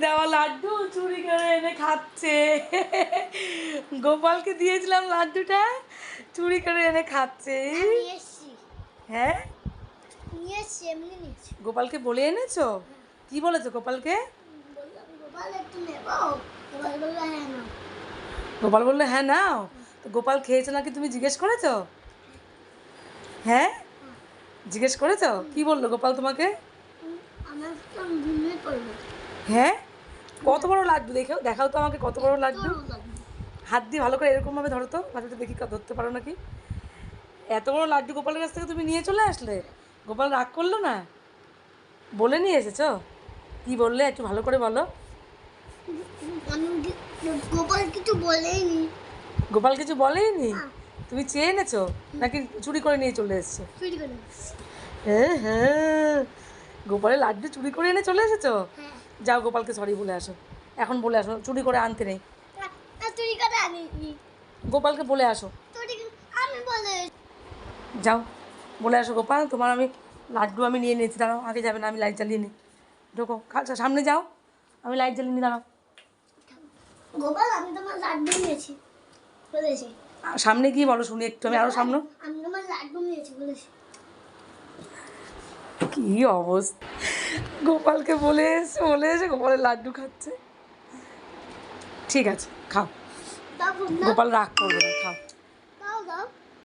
দেওয়া লাড্ডু চুরি করে এনে খাচ্ছে। গোপালকে দিয়েছিলাম লাড্ডুটা, চুরি করে এনে খাচ্ছে। হ্যাঁ গোপালকে বলে এনেছো? কি বলেছো গোপালকে? গোপাল বললো হ্যাঁ নাও। তো গোপাল খেয়েছে নাকি তুমি জিজ্ঞেস করেছো? হ্যাঁ জিজ্ঞেস করেছো? কি বললো গোপাল তোমাকে? হ্যাঁ কত বড় লাড্ডু দেখাও, দেখাও তো আমাকে কত বড় লাড্ডু। হাত দিয়ে ভালো করে এরকমভাবে ধরো তো, লাড্ডুটা দেখি ধরতে পারো নাকি। এত বড় লাড্ডু গোপালের কাছ থেকে তুমি নিয়ে চলে আসলে? গোপাল রাগ করলো না? বলে নিয়ে এসেছো? কি বললে একটু ভালো করে বলো। গোপাল কিছু বলেইনি। গোপাল কিছু বলেইনি? তুমি চেয়ে এনেছো নাকি চুরি করে নিয়ে চলে এসেছো? হ্যাঁ হ্যাঁ গোপালের লাড্ডু চুরি করে এনে চলে এসেছো? যাও গোপালকে সরি বলে আসো, এখন বলে আসো, চুরি করে আনতে নেই। গোপালকে বলে আসো, যাও বলে আসো গোপাল তোমার আমি লাড্ডু আমি নিয়ে নিয়েছি, দাঁড়াও আগে যাবে না, আমি লাইট জ্বালিয়ে নিই। ঢোকো সামনে যাও, আমি লাইট জ্বালিয়ে নিই, দাঁড়াও। গোপাল আমি তোমার লাড্ডু নিয়েছি বলেছি। সামনে গিয়ে বলো শুনি একটু, আমি আরো সামনে। আমি তোমার লাড্ডু নিয়েছি বলেছি। কি অবস্থা, গোপালকে বলে এসে গোপালের লাড্ডু খাচ্ছে। ঠিক আছে খাও, গোপাল রাগ করবে না, খাও।